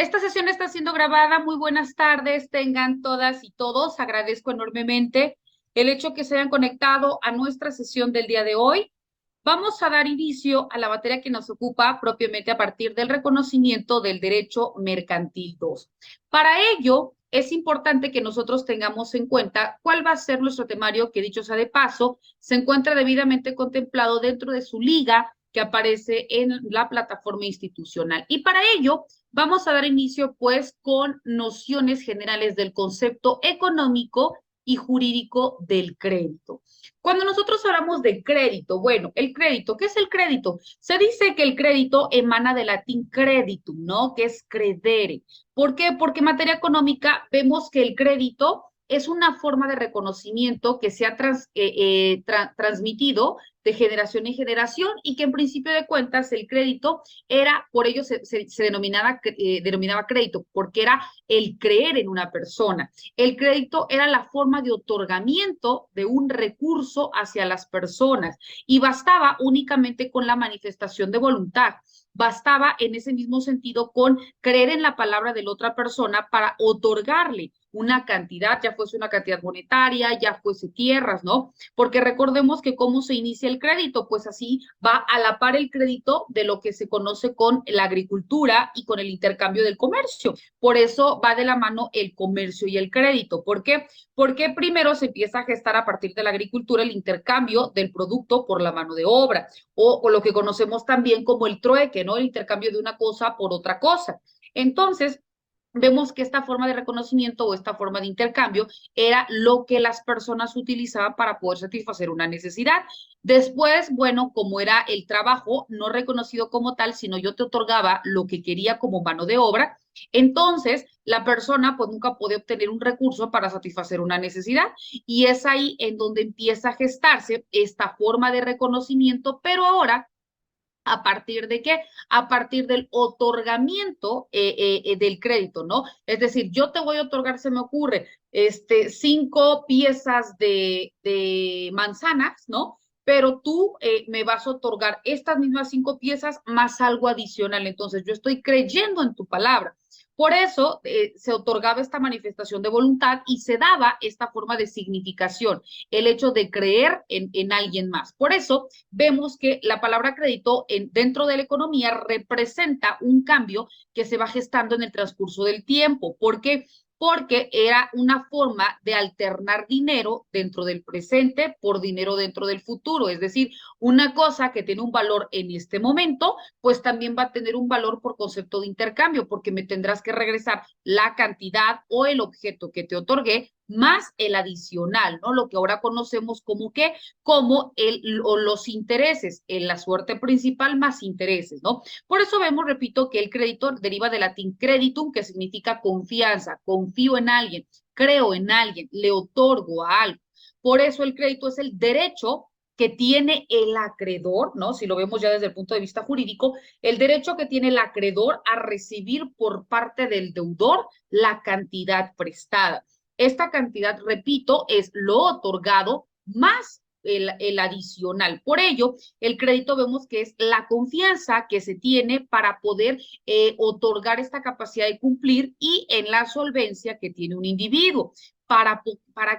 Esta sesión está siendo grabada. Muy buenas tardes, tengan todas y todos. Agradezco enormemente el hecho que se hayan conectado a nuestra sesión del día de hoy. Vamos a dar inicio a la materia que nos ocupa propiamente a partir del reconocimiento del derecho mercantil 2. Para ello, es importante que nosotros tengamos en cuenta cuál va a ser nuestro temario, que dicho sea de paso, se encuentra debidamente contemplado dentro de su liga que aparece en la plataforma institucional. Y para ello, vamos a dar inicio pues con nociones generales del concepto económico y jurídico del crédito. Cuando nosotros hablamos de crédito, bueno, el crédito, ¿qué es el crédito? Se dice que el crédito emana del latín creditum, ¿no? Que es credere. ¿Por qué? Porque en materia económica vemos que el crédito es una forma de reconocimiento que se ha transmitido de generación en generación y que en principio de cuentas el crédito era, por ello se denominaba crédito, porque era el creer en una persona. El crédito era la forma de otorgamiento de un recurso hacia las personas y bastaba únicamente con la manifestación de voluntad. Bastaba en ese mismo sentido con creer en la palabra de la otra persona para otorgarle una cantidad, ya fuese una cantidad monetaria, ya fuese tierras, ¿no? Porque recordemos que cómo se inicia el crédito, pues así va a la par el crédito de lo que se conoce con la agricultura y con el intercambio del comercio. Por eso va de la mano el comercio y el crédito. ¿Por qué? Porque primero se empieza a gestar a partir de la agricultura el intercambio del producto por la mano de obra o lo que conocemos también como el trueque, ¿no? El intercambio de una cosa por otra cosa. Entonces, vemos que esta forma de reconocimiento o esta forma de intercambio era lo que las personas utilizaban para poder satisfacer una necesidad. Después, bueno, como era el trabajo no reconocido como tal, sino yo te otorgaba lo que quería como mano de obra, entonces la persona pues nunca puede obtener un recurso para satisfacer una necesidad y es ahí en donde empieza a gestarse esta forma de reconocimiento, pero ahora ¿a partir de qué? A partir del otorgamiento del crédito, ¿no? Es decir, yo te voy a otorgar, se me ocurre, 5 piezas de manzanas, ¿no? Pero tú me vas a otorgar estas mismas 5 piezas más algo adicional. Entonces, yo estoy creyendo en tu palabra. Por eso se otorgaba esta manifestación de voluntad y se daba esta forma de significación, el hecho de creer en alguien más. Por eso vemos que la palabra crédito dentro de la economía representa un cambio que se va gestando en el transcurso del tiempo. ¿Por qué? Porque era una forma de alternar dinero dentro del presente por dinero dentro del futuro. Es decir, una cosa que tiene un valor en este momento, pues también va a tener un valor por concepto de intercambio, porque me tendrás que regresar la cantidad o el objeto que te otorgué más el adicional, ¿no? Lo que ahora conocemos como que como o los intereses, en la suerte principal más intereses, ¿no? Por eso vemos, repito, que el crédito deriva del latín creditum, que significa confianza, confío en alguien, creo en alguien, le otorgo a algo. Por eso el crédito es el derecho que tiene el acreedor, ¿no? Si lo vemos ya desde el punto de vista jurídico, el derecho que tiene el acreedor a recibir por parte del deudor la cantidad prestada. Esta cantidad, repito, es lo otorgado más el adicional. Por ello, el crédito vemos que es la confianza que se tiene para poder otorgar esta capacidad de cumplir y en la solvencia que tiene un individuo. ¿Para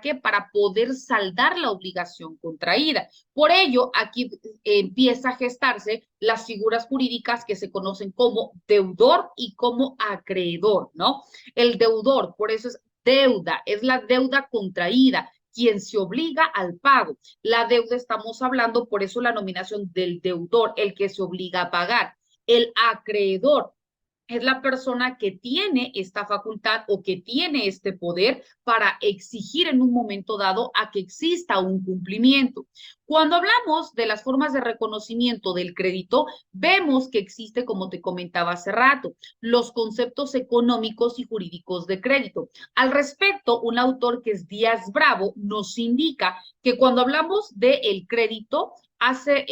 qué? Para poder saldar la obligación contraída. Por ello, aquí empieza a gestarse las figuras jurídicas que se conocen como deudor y como acreedor, ¿no? El deudor, por eso es deuda, es la deuda contraída, quien se obliga al pago. La deuda estamos hablando, por eso la nominación del deudor, el que se obliga a pagar. El acreedor es la persona que tiene esta facultad o que tiene este poder para exigir en un momento dado a que exista un cumplimiento. Cuando hablamos de las formas de reconocimiento del crédito, vemos que existe, como te comentaba hace rato, los conceptos económicos y jurídicos de crédito. Al respecto, un autor que es Díaz Bravo nos indica que cuando hablamos del crédito, hace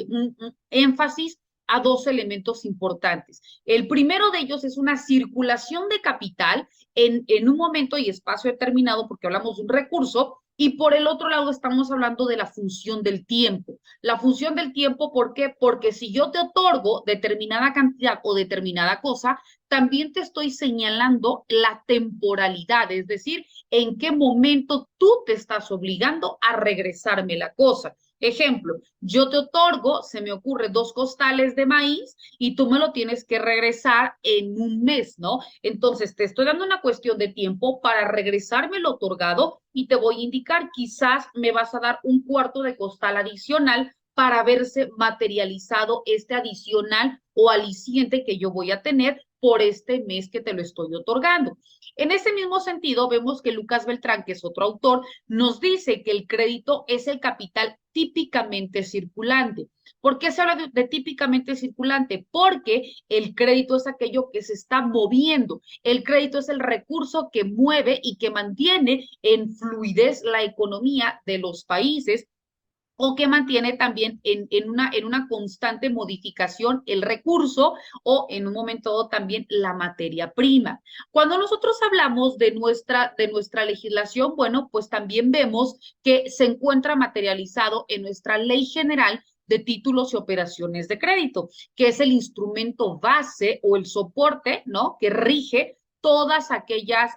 un énfasis a 2 elementos importantes. El primero de ellos es una circulación de capital en un momento y espacio determinado, porque hablamos de un recurso Y por el otro lado estamos hablando de la función del tiempo. La función del tiempo, ¿por qué? Porque si yo te otorgo determinada cantidad o determinada cosa, también te estoy señalando la temporalidad, es decir, en qué momento tú te estás obligando a regresarme la cosa. Ejemplo, yo te otorgo, se me ocurre 2 costales de maíz y tú me lo tienes que regresar en un mes, ¿no? Entonces te estoy dando una cuestión de tiempo para regresarme lo otorgado y te voy a indicar, quizás me vas a dar un cuarto de costal adicional para verse materializado este adicional o aliciente que yo voy a tener por este mes que te lo estoy otorgando. En ese mismo sentido, vemos que Lucas Beltrán, que es otro autor, nos dice que el crédito es el capital típicamente circulante. ¿Por qué se habla de típicamente circulante? Porque el crédito es aquello que se está moviendo. El crédito es el recurso que mueve y que mantiene en fluidez la economía de los países o que mantiene también en una constante modificación el recurso o en un momento dado también la materia prima. Cuando nosotros hablamos de nuestra legislación, bueno, pues también vemos que se encuentra materializado en nuestra ley general de títulos y operaciones de crédito, que es el instrumento base o el soporte, ¿no? Que rige todas aquellas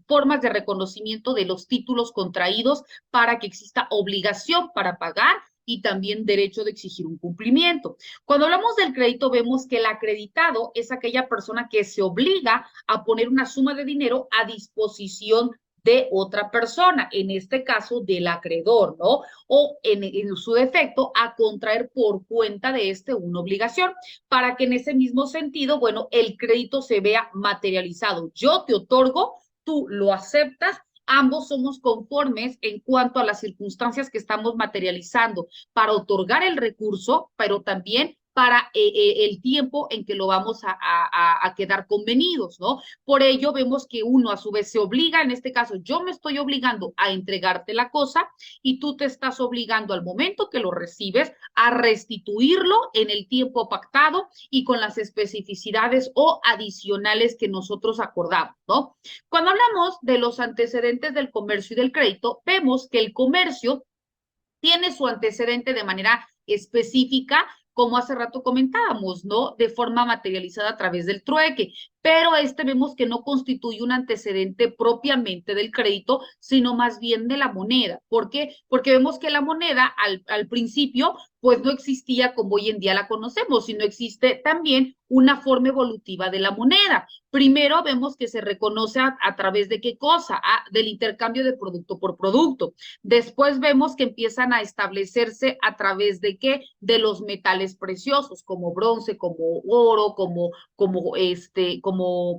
formas de reconocimiento de los títulos contraídos para que exista obligación para pagar y también derecho de exigir un cumplimiento. Cuando hablamos del crédito, vemos que el acreditado es aquella persona que se obliga a poner una suma de dinero a disposición de otra persona, en este caso del acreedor, ¿no? O en su defecto, a contraer por cuenta de este una obligación, para que en ese mismo sentido, bueno, el crédito se vea materializado. Yo te otorgo, tú lo aceptas, ambos somos conformes en cuanto a las circunstancias que estamos materializando para otorgar el recurso, pero también para el tiempo en que lo vamos a quedar convenidos, ¿no? Por ello vemos que uno a su vez se obliga, en este caso yo me estoy obligando a entregarte la cosa y tú te estás obligando al momento que lo recibes a restituirlo en el tiempo pactado y con las especificidades o adicionales que nosotros acordamos, ¿no? Cuando hablamos de los antecedentes del comercio y del crédito, vemos que el comercio tiene su antecedente de manera específica, como hace rato comentábamos, ¿no? De forma materializada a través del trueque, pero vemos que no constituye un antecedente propiamente del crédito, sino más bien de la moneda. ¿Por qué? Porque vemos que la moneda al principio pues no existía como hoy en día la conocemos, sino existe también una forma evolutiva de la moneda. Primero vemos que se reconoce a través de qué cosa, del intercambio de producto por producto. Después vemos que empiezan a establecerse a través de qué, de los metales preciosos, como bronce, como oro, como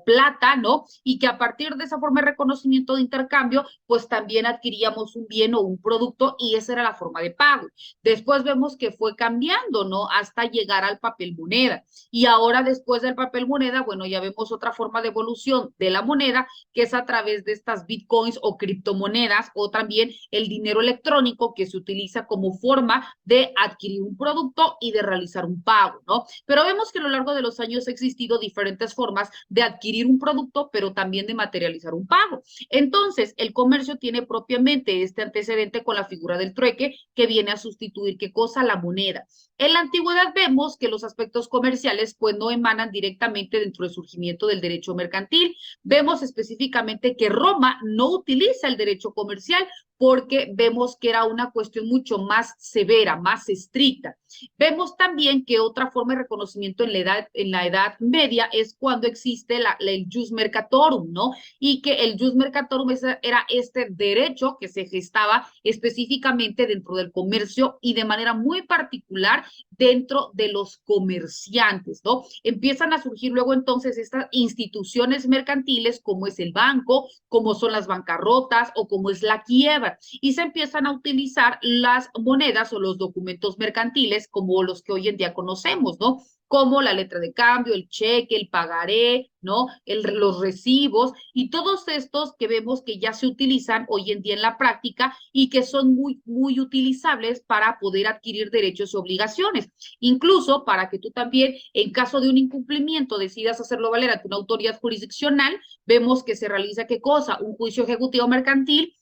plata, ¿no? Y que a partir de esa forma de reconocimiento de intercambio, pues también adquiríamos un bien o un producto y esa era la forma de pago. Después vemos que fue cambiando, ¿no? Hasta llegar al papel moneda. Y ahora después del papel moneda, bueno, ya vemos otra forma de evolución de la moneda, que es a través de estas bitcoins o criptomonedas, o también el dinero electrónico que se utiliza como forma de adquirir un producto y de realizar un pago, ¿no? Pero vemos que a lo largo de los años ha existido diferentes formas de adquirir un producto, pero también de materializar un pago. Entonces, el comercio tiene propiamente este antecedente con la figura del trueque, que viene a sustituir qué cosa, la moneda. En la antigüedad vemos que los aspectos comerciales pues no emanan directamente dentro del surgimiento del derecho mercantil. Vemos específicamente que Roma no utiliza el derecho comercial porque vemos que era una cuestión mucho más severa, más estricta. Vemos también que otra forma de reconocimiento en la edad media es cuando existe el jus mercatorum, ¿no? Y que el jus mercatorum era este derecho que se gestaba específicamente dentro del comercio y de manera muy particular dentro de los comerciantes, ¿no? Empiezan a surgir luego entonces estas instituciones mercantiles como es el banco, como son las bancarrotas o como es la quiebra y se empiezan a utilizar las monedas o los documentos mercantiles como los que hoy en día conocemos, ¿no? Como la letra de cambio, el cheque, el pagaré, ¿no? Los recibos y todos estos que vemos que ya se utilizan hoy en día en la práctica y que son muy, muy utilizables para poder adquirir derechos y obligaciones. Incluso para que tú también, en caso de un incumplimiento, decidas hacerlo valer ante una autoridad jurisdiccional, vemos que se realiza qué cosa, un juicio ejecutivo mercantil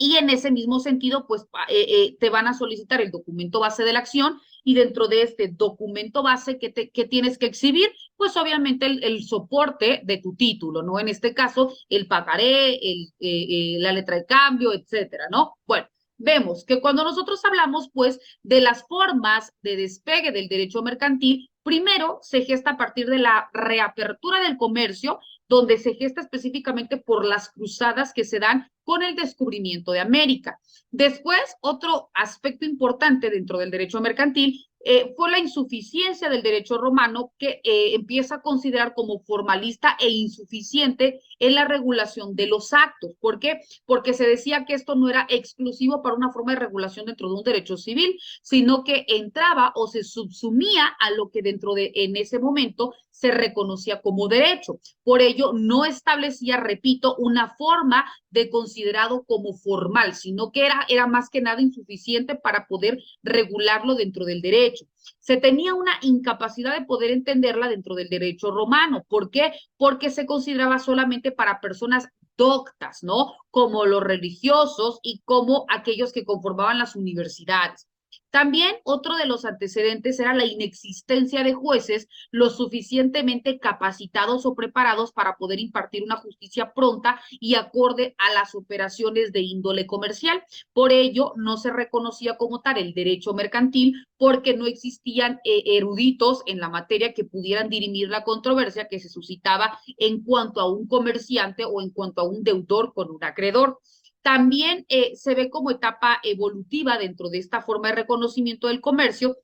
Y en ese mismo sentido, pues te van a solicitar el documento base de la acción y dentro de este documento base que tienes que exhibir, pues obviamente el soporte de tu título, ¿no? En este caso, el pagaré, la letra de cambio, etcétera, ¿no? Bueno, vemos que cuando nosotros hablamos, pues, de las formas de despegue del derecho mercantil, primero se gesta a partir de la reapertura del comercio, donde se gesta específicamente por las cruzadas que se dan con el descubrimiento de América. Después, otro aspecto importante dentro del derecho mercantil fue la insuficiencia del derecho romano que empieza a considerar como formalista e insuficiente en la regulación de los actos. ¿Por qué? Porque se decía que esto no era exclusivo para una forma de regulación dentro de un derecho civil, sino que entraba o se subsumía a lo que dentro de en ese momento se reconocía como derecho. Por ello, no establecía, repito, una forma de considerado como formal, sino que era más que nada insuficiente para poder regularlo dentro del derecho. Se tenía una incapacidad de poder entenderla dentro del derecho romano. ¿Por qué? Porque se consideraba solamente para personas doctas, ¿no? Como los religiosos y como aquellos que conformaban las universidades. También otro de los antecedentes era la inexistencia de jueces lo suficientemente capacitados o preparados para poder impartir una justicia pronta y acorde a las operaciones de índole comercial. Por ello, no se reconocía como tal el derecho mercantil porque no existían eruditos en la materia que pudieran dirimir la controversia que se suscitaba en cuanto a un comerciante o en cuanto a un deudor con un acreedor. También se ve como etapa evolutiva dentro de esta forma de reconocimiento del comercio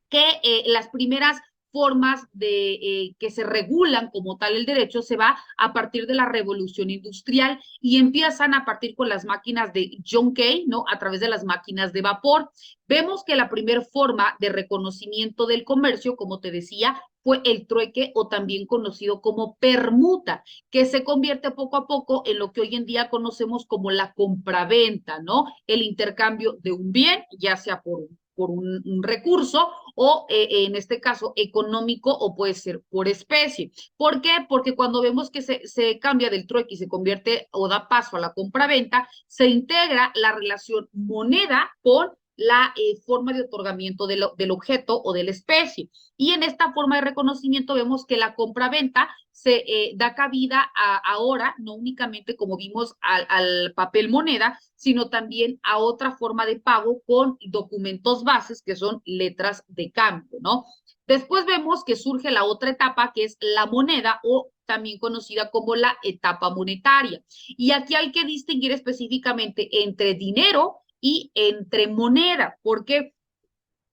que las primeras formas de que se regulan como tal el derecho se va a partir de la revolución industrial y empiezan a partir con las máquinas de John Kay, ¿no? A través de las máquinas de vapor. Vemos que la primera forma de reconocimiento del comercio, como te decía, fue el trueque o también conocido como permuta, que se convierte poco a poco en lo que hoy en día conocemos como la compraventa, ¿no? El intercambio de un bien, ya sea por un recurso o en este caso económico o puede ser por especie. ¿Por qué? Porque cuando vemos que se cambia del trueque y se convierte o da paso a la compraventa, se integra la relación moneda con la forma de otorgamiento del objeto o de la especie. Y en esta forma de reconocimiento vemos que la compraventa se da cabida ahora, no únicamente como vimos al papel moneda, sino también a otra forma de pago con documentos bases que son letras de cambio, ¿no? Después vemos que surge la otra etapa que es la moneda o también conocida como la etapa monetaria. Y aquí hay que distinguir específicamente entre dinero y entre moneda. ¿Por qué?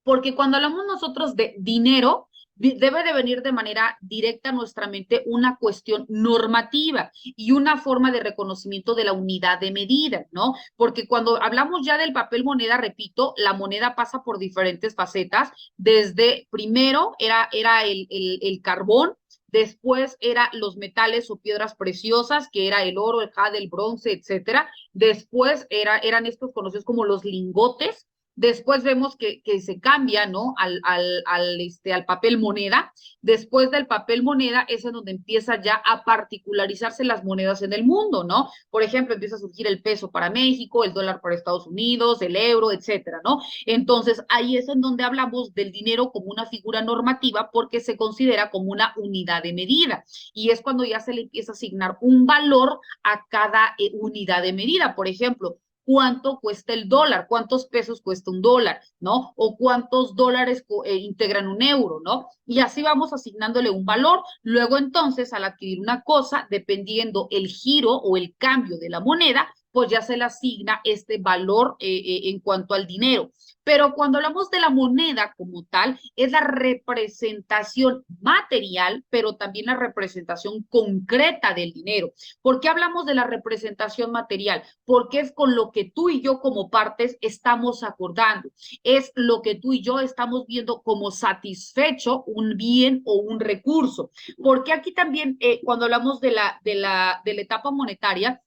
Porque cuando hablamos nosotros de dinero, debe de venir de manera directa a nuestra mente una cuestión normativa y una forma de reconocimiento de la unidad de medida, ¿no? Porque cuando hablamos ya del papel moneda, repito, la moneda pasa por diferentes facetas, desde primero era el carbón, después era los metales o piedras preciosas, que era el oro, el jade, el bronce, etcétera. Después eran estos conocidos como los lingotes. Después vemos que se cambia, ¿no? Al papel moneda. Después del papel moneda es en donde empieza ya a particularizarse las monedas en el mundo, ¿no? Por ejemplo, empieza a surgir el peso para México, el dólar para Estados Unidos, el euro, etcétera, ¿no? Entonces, ahí es en donde hablamos del dinero como una figura normativa porque se considera como una unidad de medida. Y es cuando ya se le empieza a asignar un valor a cada unidad de medida. Por ejemplo, cuánto cuesta el dólar, cuántos pesos cuesta un dólar, ¿no? O cuántos dólares integran un euro, ¿no? Y así vamos asignándole un valor. Luego entonces, al adquirir una cosa, dependiendo el giro o el cambio de la moneda, pues ya se le asigna este valor en cuanto al dinero. Pero cuando hablamos de la moneda como tal, es la representación material, pero también la representación concreta del dinero. ¿Por qué hablamos de la representación material? Porque es con lo que tú y yo como partes estamos acordando, es lo que tú y yo estamos viendo como satisfecho un bien o un recurso. Porque aquí también, cuando hablamos de la etapa monetaria,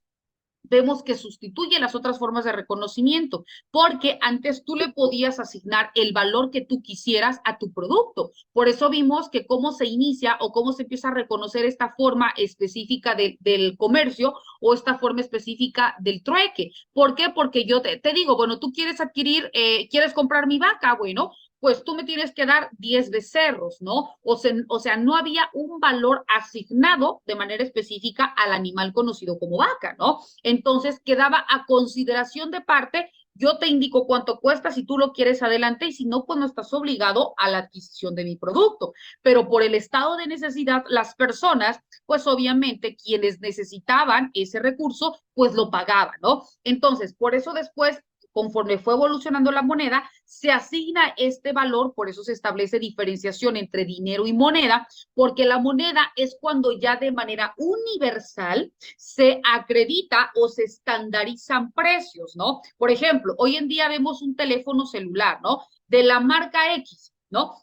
vemos que sustituye las otras formas de reconocimiento, porque antes tú le podías asignar el valor que tú quisieras a tu producto. Por eso vimos que cómo se inicia o cómo se empieza a reconocer esta forma específica del comercio o esta forma específica del trueque. ¿Por qué? Porque yo te digo, bueno, tú quieres adquirir, quieres comprar mi vaca, bueno, pues tú me tienes que dar 10 becerros, ¿no? O sea, no había un valor asignado de manera específica al animal conocido como vaca, ¿no? Entonces quedaba a consideración de parte, yo te indico cuánto cuesta si tú lo quieres adelante y si no, pues no estás obligado a la adquisición de mi producto. Pero por el estado de necesidad, las personas, pues obviamente quienes necesitaban ese recurso, pues lo pagaban, ¿no? Entonces, por eso después conforme fue evolucionando la moneda, se asigna este valor, por eso se establece diferenciación entre dinero y moneda, porque la moneda es cuando ya de manera universal se acredita o se estandarizan precios, ¿no? Por ejemplo, hoy en día vemos un teléfono celular, ¿no? De la marca X, ¿no?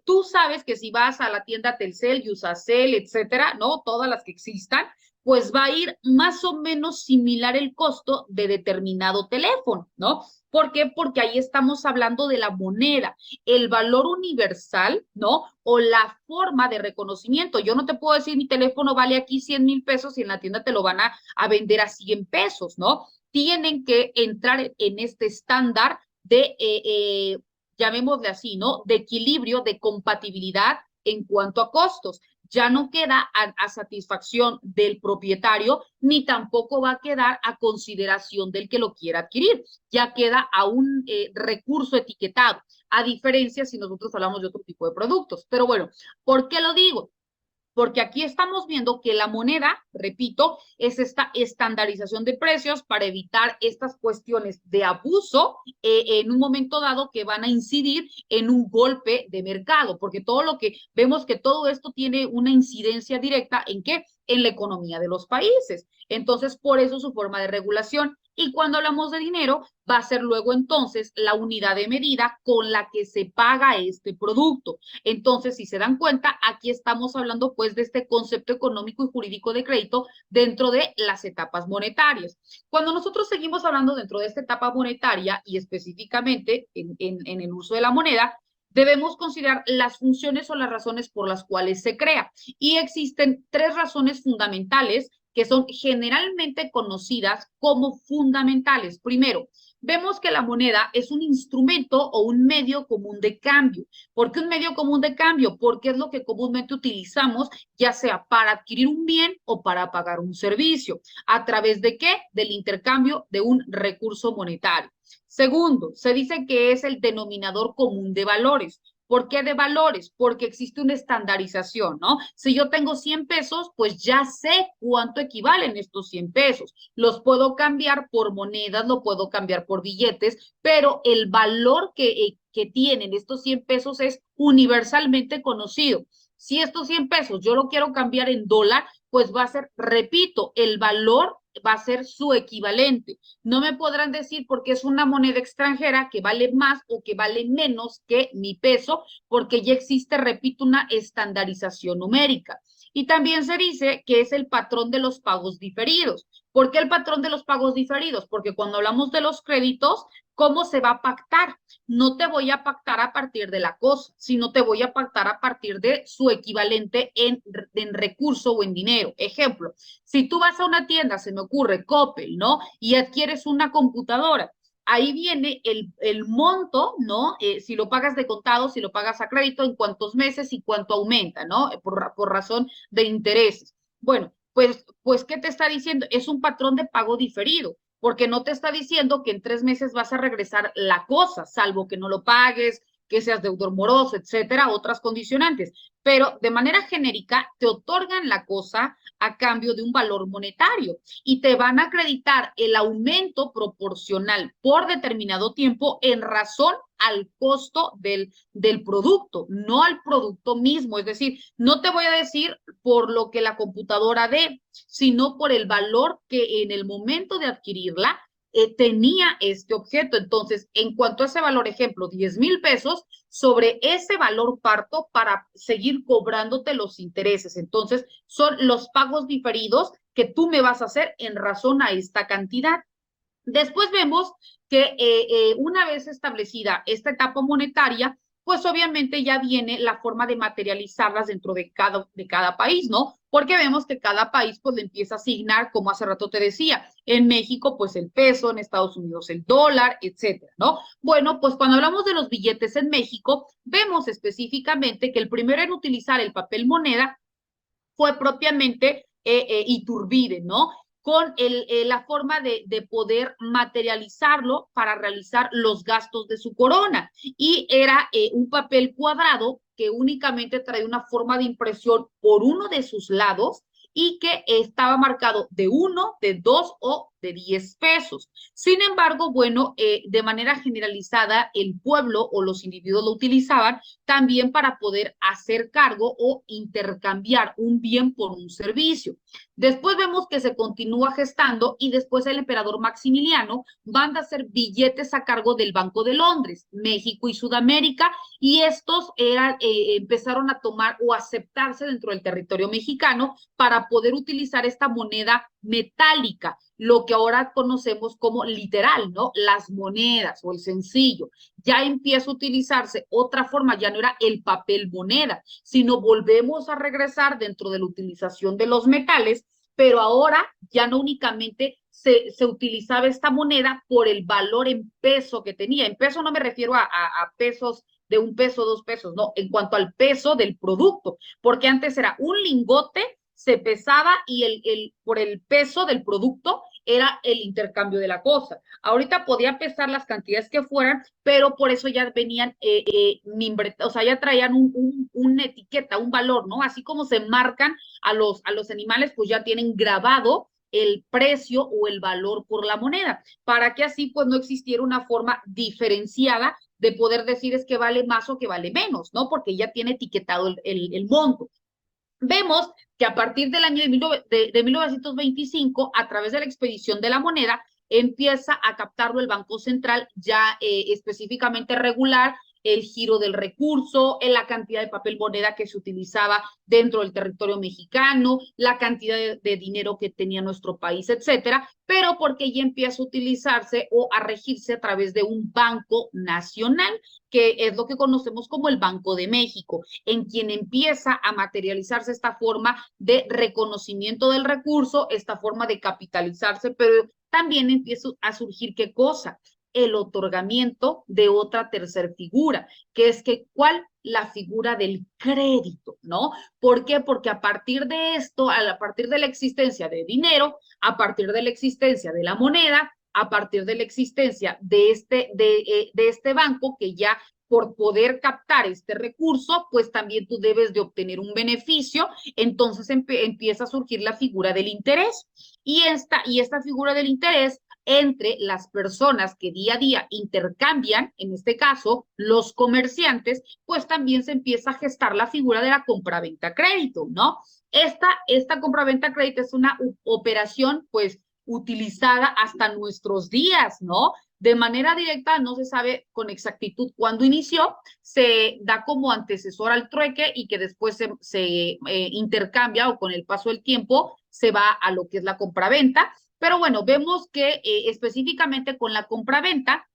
Tú sabes que si vas a la tienda Telcel, Usacell, etcétera, ¿no? Todas las que existan, pues va a ir más o menos similar el costo de determinado teléfono, ¿no? ¿Por qué? Porque ahí estamos hablando de la moneda, el valor universal, ¿no? O la forma de reconocimiento. Yo no te puedo decir mi teléfono vale aquí 100,000 pesos y en la tienda te lo van a vender a 100 pesos, ¿no? Tienen que entrar en este estándar de, llamémosle así, ¿no? De equilibrio, de compatibilidad en cuanto a costos. Ya no queda a satisfacción del propietario, ni tampoco va a quedar a consideración del que lo quiera adquirir. Ya queda a un recurso etiquetado, a diferencia si nosotros hablamos de otro tipo de productos. Pero bueno, ¿por qué lo digo? Porque aquí estamos viendo que la moneda, repito, es esta estandarización de precios para evitar estas cuestiones de abuso en un momento dado que van a incidir en un golpe de mercado, porque todo lo que vemos que todo esto tiene una incidencia directa en qué, en la economía de los países. Entonces, por eso su forma de regulación. Y cuando hablamos de dinero, va a ser luego entonces la unidad de medida con la que se paga este producto. Entonces, si se dan cuenta, aquí estamos hablando pues de este concepto económico y jurídico de crédito dentro de las etapas monetarias. Cuando nosotros seguimos hablando dentro de esta etapa monetaria y específicamente en el uso de la moneda, debemos considerar las funciones o las razones por las cuales se crea. Y existen tres razones fundamentales que son generalmente conocidas como fundamentales. Primero, vemos que la moneda es un instrumento o un medio común de cambio. ¿Por qué un medio común de cambio? Porque es lo que comúnmente utilizamos, ya sea para adquirir un bien o para pagar un servicio. ¿A través de qué? Del intercambio de un recurso monetario. Segundo, se dice que es el denominador común de valores. ¿Por qué de valores? Porque existe una estandarización, ¿no? Si yo tengo 100 pesos, pues ya sé cuánto equivalen estos 100 pesos. Los puedo cambiar por monedas, lo puedo cambiar por billetes, pero el valor que tienen estos 100 pesos es universalmente conocido. Si estos 100 pesos yo lo quiero cambiar en dólar, pues va a ser, repito, el valor va a ser su equivalente. No me podrán decir porque es una moneda extranjera que vale más o que vale menos que mi peso, porque ya existe, repito, una estandarización numérica. Y también se dice que es el patrón de los pagos diferidos. ¿Por qué el patrón de los pagos diferidos? Porque cuando hablamos de los créditos, ¿cómo se va a pactar? No te voy a pactar a partir de la cosa, sino te voy a pactar a partir de su equivalente en recurso o en dinero. Ejemplo, si tú vas a una tienda, se me ocurre Coppel, ¿no? Y adquieres una computadora, ahí viene el monto, ¿no? Si lo pagas de contado, si lo pagas a crédito, en cuántos meses y cuánto aumenta, ¿no? Por razón de intereses. Bueno, pues, ¿qué te está diciendo? Es un patrón de pago diferido, porque no te está diciendo que en 3 meses vas a regresar la cosa, salvo que no lo pagues, que seas deudor moroso, etcétera, otras condicionantes. Pero de manera genérica te otorgan la cosa a cambio de un valor monetario y te van a acreditar el aumento proporcional por determinado tiempo en razón al costo del producto, no al producto mismo. Es decir, no te voy a decir por lo que la computadora dé, sino por el valor que en el momento de adquirirla tenía este objeto. Entonces, en cuanto a ese valor, ejemplo, 10,000 pesos, sobre ese valor parto para seguir cobrándote los intereses. Entonces, son los pagos diferidos que tú me vas a hacer en razón a esta cantidad. Después vemos que una vez establecida esta etapa monetaria, pues obviamente ya viene la forma de materializarlas dentro de cada país, ¿no? Porque vemos que cada país pues le empieza a asignar, como hace rato te decía, en México pues el peso, en Estados Unidos el dólar, etcétera, ¿no? Bueno, pues cuando hablamos de los billetes en México, vemos específicamente que el primero en utilizar el papel moneda fue propiamente Iturbide, ¿no? Con la forma de poder materializarlo para realizar los gastos de su corona. Y era un papel cuadrado que únicamente traía una forma de impresión por uno de sus lados y que estaba marcado de 1, de 2 o de 10 pesos. Sin embargo, bueno, de manera generalizada, el pueblo o los individuos lo utilizaban también para poder hacer cargo o intercambiar un bien por un servicio. Después vemos que se continúa gestando y después el emperador Maximiliano manda a hacer billetes a cargo del Banco de Londres, México y Sudamérica, y estos empezaron a tomar o aceptarse dentro del territorio mexicano para poder utilizar esta moneda metálica, lo que ahora conocemos como literal, ¿no? Las monedas o el sencillo. Ya empieza a utilizarse otra forma, ya no era el papel moneda, sino volvemos a regresar dentro de la utilización de los metales, pero ahora ya no únicamente se utilizaba esta moneda por el valor en peso que tenía. En peso no me refiero a pesos de 1 peso, 2 pesos, no, en cuanto al peso del producto, porque antes era un lingote, se pesaba y por el peso del producto era el intercambio de la cosa. Ahorita podía pesar las cantidades que fueran, pero por eso ya venían, o sea, ya traían una etiqueta, un valor, ¿no? Así como se marcan a los animales, pues ya tienen grabado el precio o el valor por la moneda, para que así pues no existiera una forma diferenciada de poder decir es que vale más o que vale menos, ¿no? Porque ya tiene etiquetado el monto. Vemos que a partir del año de 1925, a través de la expedición de la moneda, empieza a captarlo el Banco Central, ya específicamente regular el giro del recurso, en la cantidad de papel moneda que se utilizaba dentro del territorio mexicano, la cantidad de dinero que tenía nuestro país, etcétera, pero porque ya empieza a utilizarse o a regirse a través de un banco nacional, que es lo que conocemos como el Banco de México, en quien empieza a materializarse esta forma de reconocimiento del recurso, esta forma de capitalizarse, pero también empieza a surgir ¿qué cosa? El otorgamiento de otra tercer figura, que es que, ¿cuál? La figura del crédito, ¿no? ¿Por qué? Porque a partir de esto, a partir de la existencia de dinero, a partir de la existencia de la moneda, a partir de la existencia de este banco que ya por poder captar este recurso, pues también tú debes de obtener un beneficio, entonces empieza a surgir la figura del interés. Y esta figura del interés entre las personas que día a día intercambian, en este caso los comerciantes, pues también se empieza a gestar la figura de la compraventa crédito, ¿no? Esta compraventa crédito es una operación pues utilizada hasta nuestros días, ¿no? De manera directa no se sabe con exactitud cuándo inició, se da como antecesor al trueque y que después se intercambia o con el paso del tiempo se va a lo que es la compraventa. Pero bueno, vemos que específicamente con la compraventa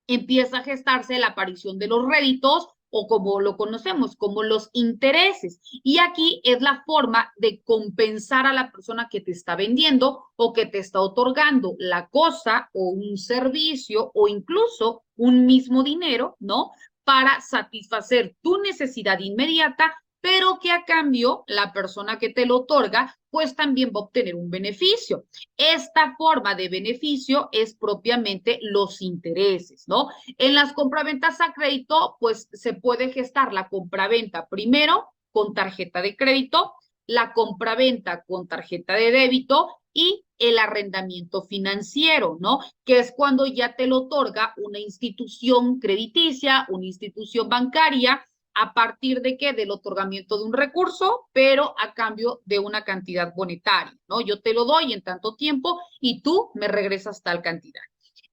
empieza a gestarse la aparición de los réditos o como lo conocemos, como los intereses. Y aquí es la forma de compensar a la persona que te está vendiendo o que te está otorgando la cosa o un servicio o incluso un mismo dinero, ¿no? Para satisfacer tu necesidad inmediata, pero que a cambio la persona que te lo otorga, pues también va a obtener un beneficio. Esta forma de beneficio es propiamente los intereses, ¿no? En las compraventas a crédito, pues se puede gestar la compraventa primero con tarjeta de crédito, la compraventa con tarjeta de débito y el arrendamiento financiero, ¿no? Que es cuando ya te lo otorga una institución crediticia, una institución bancaria, ¿A partir de qué? Del otorgamiento de un recurso, pero a cambio de una cantidad monetaria, ¿no? Yo te lo doy en tanto tiempo y tú me regresas tal cantidad.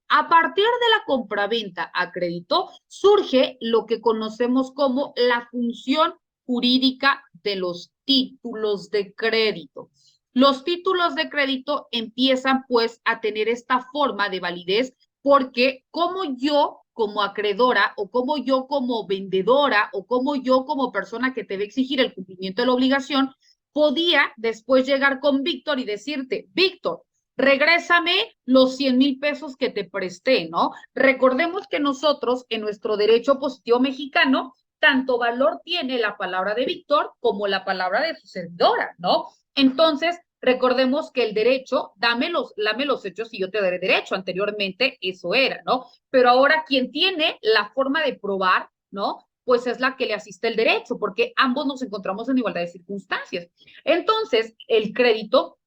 A partir de la compraventa a crédito surge lo que conocemos como la función jurídica de los títulos de crédito. Los títulos de crédito empiezan pues a tener esta forma de validez porque como yo como acreedora o como yo como vendedora o como yo como persona que te va a exigir el cumplimiento de la obligación, podía después llegar con Víctor y decirte, Víctor, regrésame los 100,000 pesos que te presté, ¿no? Recordemos que nosotros en nuestro derecho positivo mexicano, tanto valor tiene la palabra de Víctor como la palabra de su servidora, ¿no? Entonces, recordemos que el derecho, dame los hechos y yo te daré derecho. Anteriormente eso era, ¿no? Pero ahora quien tiene la forma de probar, ¿no? Pues es la que le asiste el derecho, porque ambos nos encontramos en igualdad de circunstancias. Entonces, el crédito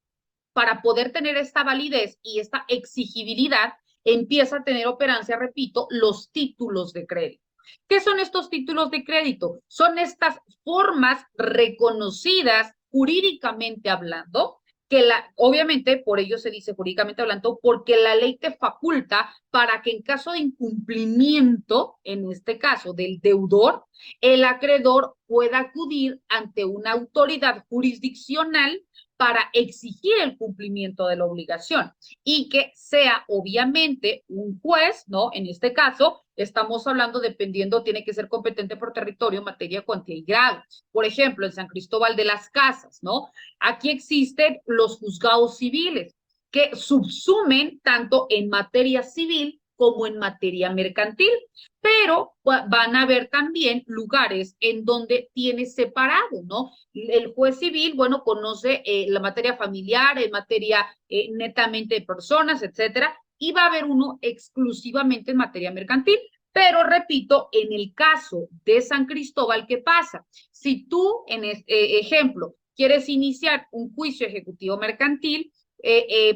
para poder tener esta validez y esta exigibilidad, empieza a tener operancia, repito, los títulos de crédito. ¿Qué son estos títulos de crédito? Son estas formas reconocidas jurídicamente hablando, que obviamente por ello se dice jurídicamente hablando, porque la ley te faculta para que en caso de incumplimiento, en este caso del deudor, el acreedor pueda acudir ante una autoridad jurisdiccional para exigir el cumplimiento de la obligación y que sea obviamente un juez, ¿no? En este caso, estamos hablando dependiendo, tiene que ser competente por territorio, materia, cuantía y grado. Por ejemplo, en San Cristóbal de las Casas, ¿no? Aquí existen los juzgados civiles que subsumen tanto en materia civil como en materia mercantil, pero van a haber también lugares en donde tiene separado, ¿no? El juez civil, bueno, conoce la materia familiar, en materia netamente de personas, etcétera, y va a haber uno exclusivamente en materia mercantil. Pero repito, en el caso de San Cristóbal, ¿qué pasa? Si tú, en ejemplo, quieres iniciar un juicio ejecutivo mercantil,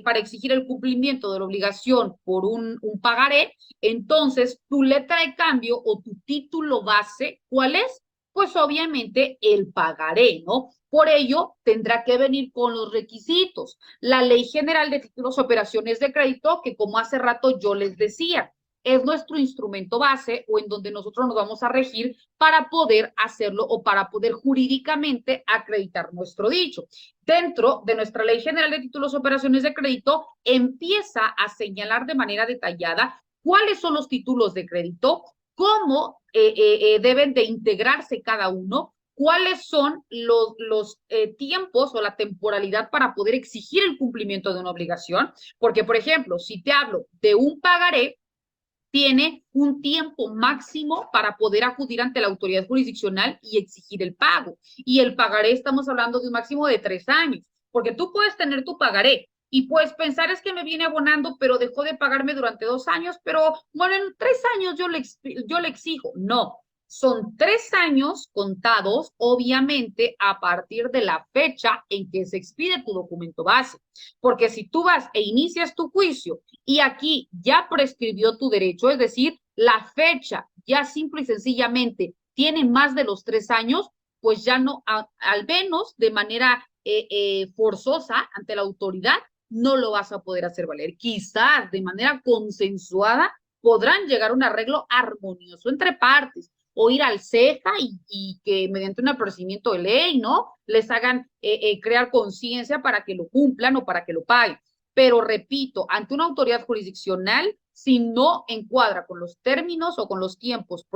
para exigir el cumplimiento de la obligación por un pagaré, entonces tu letra de cambio o tu título base, ¿cuál es? Pues obviamente el pagaré, ¿no? Por ello, tendrá que venir con los requisitos. La Ley General de Títulos y Operaciones de Crédito, que como hace rato yo les decía, es nuestro instrumento base o en donde nosotros nos vamos a regir para poder hacerlo o para poder jurídicamente acreditar nuestro dicho. Dentro de nuestra Ley General de Títulos y Operaciones de Crédito, empieza a señalar de manera detallada cuáles son los títulos de crédito, cómo deben de integrarse cada uno, cuáles son los tiempos o la temporalidad para poder exigir el cumplimiento de una obligación, porque, por ejemplo, si te hablo de un pagaré, tiene un tiempo máximo para poder acudir ante la autoridad jurisdiccional y exigir el pago. Y el pagaré estamos hablando de un máximo de 3 años, porque tú puedes tener tu pagaré y puedes pensar es que me viene abonando, pero dejó de pagarme durante 2 años, pero bueno, en 3 años yo le exijo. No, son 3 años contados, obviamente, a partir de la fecha en que se expide tu documento base. Porque si tú vas e inicias tu juicio y aquí ya prescribió tu derecho, es decir, la fecha ya simple y sencillamente tiene más de los 3 años, pues ya no, al menos de manera forzosa ante la autoridad, no lo vas a poder hacer valer. Quizás de manera consensuada podrán llegar a un arreglo armonioso entre partes o ir al CEJA y que mediante un apercibimiento de ley, ¿no? Les hagan crear conciencia para que lo cumplan o para que lo paguen. Pero repito, ante una autoridad jurisdiccional, si no encuadra con los términos o con los tiempos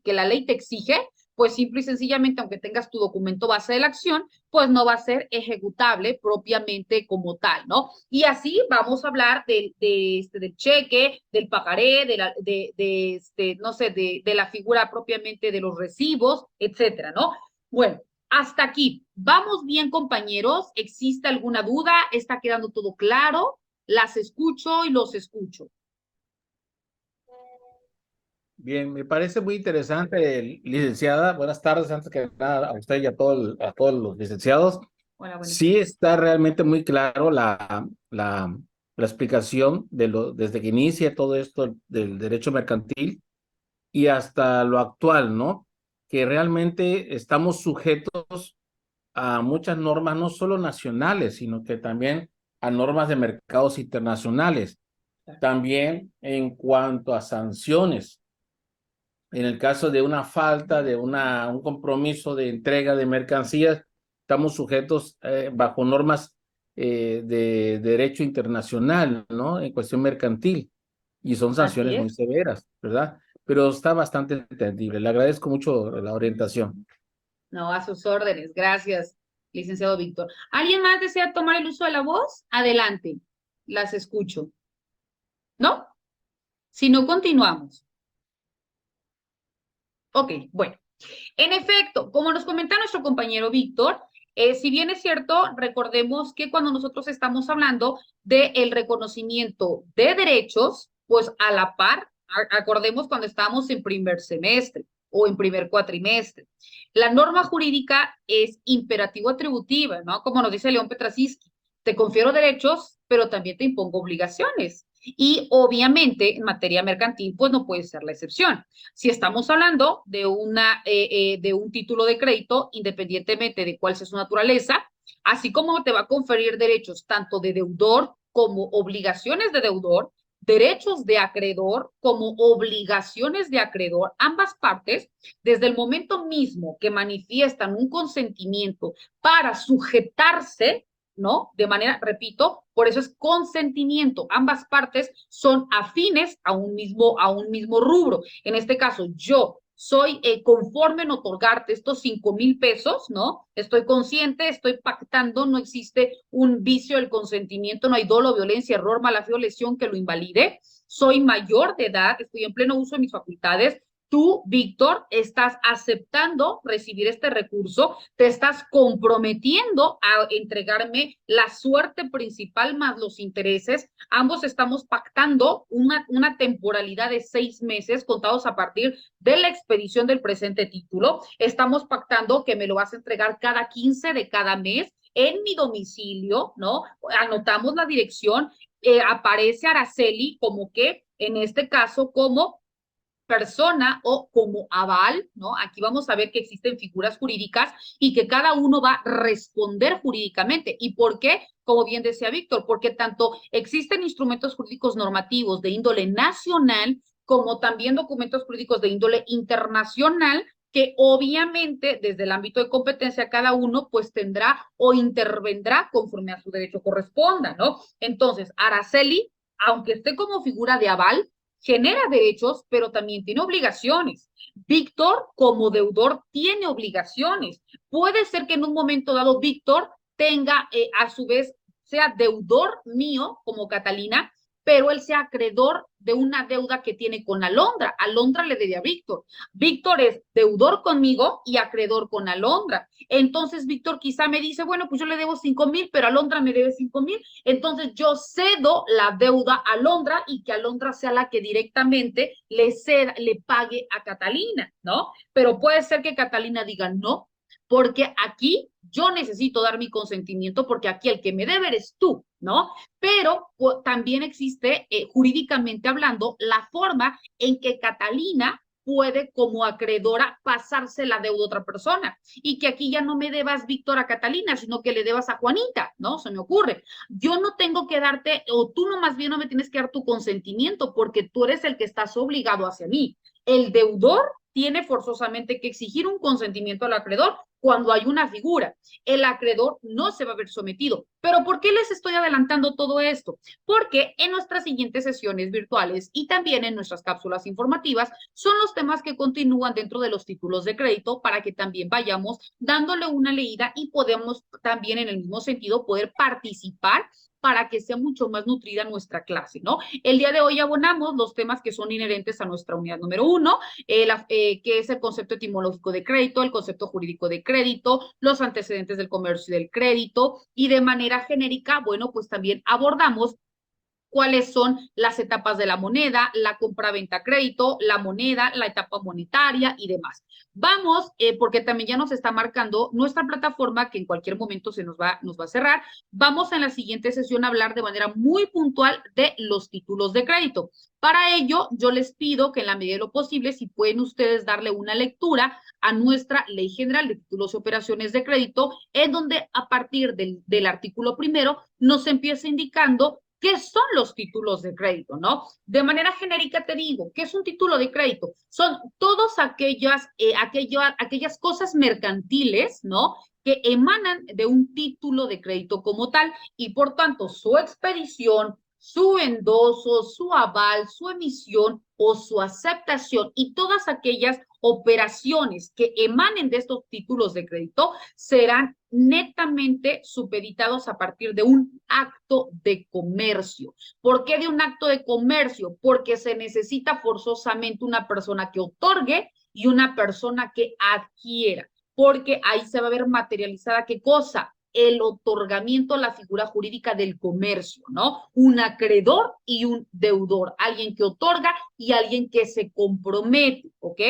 que la ley te exige, pues simple y sencillamente, aunque tengas tu documento base de la acción, pues no va a ser ejecutable propiamente como tal, ¿no? Y así vamos a hablar del cheque, del pagaré, no sé, de la figura propiamente de los recibos, etcétera, ¿no? Bueno, hasta aquí. ¿Vamos bien, compañeros? ¿Existe alguna duda? ¿Está quedando todo claro? Las escucho y los escucho. Bien, me parece muy interesante, licenciada. Buenas tardes, antes que nada, a usted y a todos los licenciados. Hola, buenas Sí tardes. está realmente muy claro la explicación desde que inicia todo esto del derecho mercantil y hasta lo actual, ¿no? que realmente estamos sujetos a muchas normas, no solo nacionales, sino que también a normas de mercados internacionales. También en cuanto a sanciones, en el caso de una falta de un compromiso de entrega de mercancías, estamos sujetos bajo normas de derecho internacional, ¿no? En cuestión mercantil, y son Así sanciones muy es. severas, ¿verdad? Pero está bastante entendible. Le agradezco mucho la orientación. No, a sus órdenes. Gracias, licenciado Víctor. ¿Alguien más desea tomar el uso de la voz? Adelante. Las escucho. ¿No? Si no, continuamos. Ok, bueno. En efecto, como nos comenta nuestro compañero Víctor, si bien es cierto, recordemos que cuando nosotros estamos hablando del reconocimiento de derechos, pues a la par, acordemos cuando estábamos en primer semestre o en primer cuatrimestre. La norma jurídica es imperativo atributiva, ¿no? Como nos dice León Petrasisky, te confiero derechos, pero también te impongo obligaciones. Y obviamente en materia mercantil, pues no puede ser la excepción. Si estamos hablando de un título de crédito, independientemente de cuál sea su naturaleza, así como te va a conferir derechos tanto de deudor como obligaciones de deudor, derechos de acreedor como obligaciones de acreedor, ambas partes, desde el momento mismo que manifiestan un consentimiento para sujetarse, ¿no? De manera, repito, por eso es consentimiento. Ambas partes son afines a un mismo rubro. En este caso, yo soy conforme en otorgarte estos 5,000 pesos, ¿no? Estoy consciente, estoy pactando, no existe un vicio del consentimiento, no hay dolo, violencia, error, mala fe o lesión que lo invalide. Soy mayor de edad, estoy en pleno uso de mis facultades. Tú, Víctor, estás aceptando recibir este recurso, te estás comprometiendo a entregarme la suerte principal más los intereses. Ambos estamos pactando una temporalidad de 6 meses contados a partir de la expedición del presente título. Estamos pactando que me lo vas a entregar cada 15 de cada mes en mi domicilio, ¿no? Anotamos la dirección, aparece Araceli como que, en este caso, como persona o como aval, ¿no? Aquí vamos a ver que existen figuras jurídicas y que cada uno va a responder jurídicamente. ¿Y por qué? Como bien decía Víctor, porque tanto existen instrumentos jurídicos normativos de índole nacional como también documentos jurídicos de índole internacional que obviamente desde el ámbito de competencia cada uno pues tendrá o intervendrá conforme a su derecho corresponda, ¿no? Entonces, Araceli, aunque esté como figura de aval, genera derechos, pero también tiene obligaciones. Víctor, como deudor, tiene obligaciones. Puede ser que en un momento dado Víctor tenga, a su vez, sea deudor mío, como Catalina, pero él sea acreedor de una deuda que tiene con Alondra. Alondra le debe a Víctor. Víctor es deudor conmigo y acreedor con Alondra. Entonces Víctor quizá me dice, bueno, pues yo le debo 5,000, pero Alondra me debe 5,000. Entonces yo cedo la deuda a Alondra y que Alondra sea la que directamente le pague a Catalina, ¿no? Pero puede ser que Catalina diga no, porque aquí yo necesito dar mi consentimiento porque aquí el que me debe eres tú, ¿no? Pero también existe, jurídicamente hablando, la forma en que Catalina puede como acreedora pasarse la deuda a otra persona y que aquí ya no me debas Víctor a Catalina, sino que le debas a Juanita, ¿no? Se me ocurre. Yo no tengo que darte, o tú no más bien no me tienes que dar tu consentimiento porque tú eres el que estás obligado hacia mí. El deudor tiene forzosamente que exigir un consentimiento al acreedor cuando hay una figura. El acreedor no se va a ver sometido. Pero ¿por qué les estoy adelantando todo esto? Porque en nuestras siguientes sesiones virtuales y también en nuestras cápsulas informativas son los temas que continúan dentro de los títulos de crédito para que también vayamos dándole una leída y podemos también en el mismo sentido poder participar para que sea mucho más nutrida nuestra clase, ¿no? El día de hoy abonamos los temas que son inherentes a nuestra unidad número 1, que es el concepto etimológico de crédito, el concepto jurídico de crédito, los antecedentes del comercio y del crédito, y de manera genérica, bueno, pues también abordamos cuáles son las etapas de la moneda, la compra-venta crédito, la moneda, la etapa monetaria y demás. Vamos, porque también ya nos está marcando nuestra plataforma, que en cualquier momento nos va a cerrar. Vamos en la siguiente sesión a hablar de manera muy puntual de los títulos de crédito. Para ello, yo les pido que en la medida de lo posible, si pueden ustedes darle una lectura a nuestra Ley General de Títulos y Operaciones de Crédito, en donde a partir del artículo primero nos empieza indicando ¿qué son los títulos de crédito, no? De manera genérica te digo, ¿qué es un título de crédito? Son todas aquellas cosas mercantiles, ¿no? Que emanan de un título de crédito como tal y por tanto su expedición, su endoso, su aval, su emisión o su aceptación y todas aquellas operaciones que emanen de estos títulos de crédito serán netamente supeditados a partir de un acto de comercio. ¿Por qué de un acto de comercio? Porque se necesita forzosamente una persona que otorgue y una persona que adquiera, porque ahí se va a ver materializada qué cosa, el otorgamiento, la figura jurídica del comercio, ¿no? Un acreedor y un deudor, alguien que otorga y alguien que se compromete, ¿ok?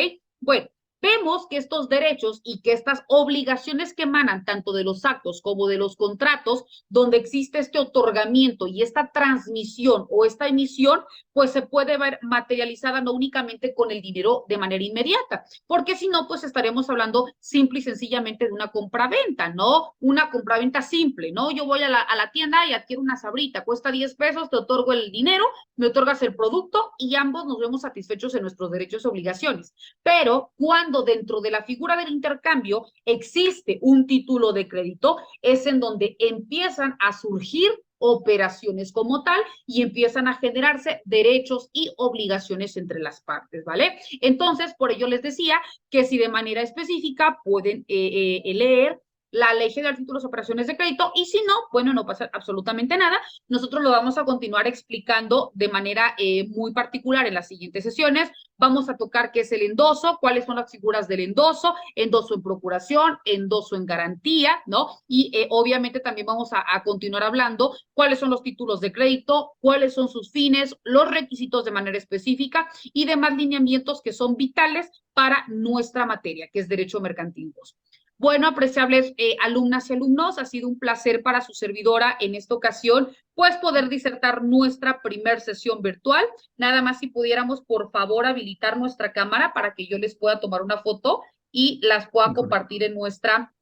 Bueno, vemos que estos derechos y que estas obligaciones que emanan tanto de los actos como de los contratos, donde existe este otorgamiento y esta transmisión o esta emisión, pues se puede ver materializada no únicamente con el dinero de manera inmediata, porque si no, pues estaremos hablando simple y sencillamente de una compraventa, ¿no? Una compraventa simple, ¿no? Yo voy a la tienda y adquiero una sabrita, cuesta 10 pesos, te otorgo el dinero, me otorgas el producto y ambos nos vemos satisfechos en nuestros derechos y obligaciones. Pero cuando dentro de la figura del intercambio existe un título de crédito, es en donde empiezan a surgir operaciones como tal y empiezan a generarse derechos y obligaciones entre las partes, ¿vale? Entonces, por ello les decía que si de manera específica pueden leer la ley general de títulos y operaciones de crédito y si no, bueno, no pasa absolutamente nada. Nosotros lo vamos a continuar explicando de manera muy particular en las siguientes sesiones. Vamos a tocar qué es el endoso, cuáles son las figuras del endoso en procuración, endoso en garantía, ¿no? Y obviamente también vamos a continuar hablando cuáles son los títulos de crédito, cuáles son sus fines, los requisitos de manera específica y demás lineamientos que son vitales para nuestra materia, que es Derecho Mercantil 2. Bueno, apreciables alumnas y alumnos, ha sido un placer para su servidora en esta ocasión, pues poder disertar nuestra primer sesión virtual. Nada más si pudiéramos, por favor, habilitar nuestra cámara para que yo les pueda tomar una foto y las pueda compartir en nuestra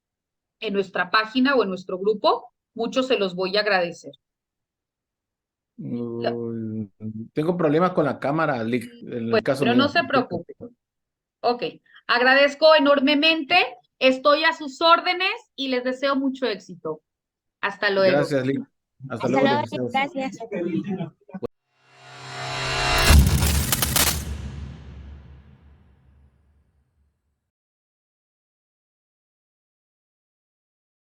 página o en nuestro grupo. Mucho se los voy a agradecer. Tengo problemas con la cámara, en el caso Pero mío. no se preocupe. Ok, agradezco enormemente, estoy a sus órdenes y les deseo mucho éxito. Hasta luego. Gracias, Lick. Hasta Hasta luego, luego, les deseo. gracias.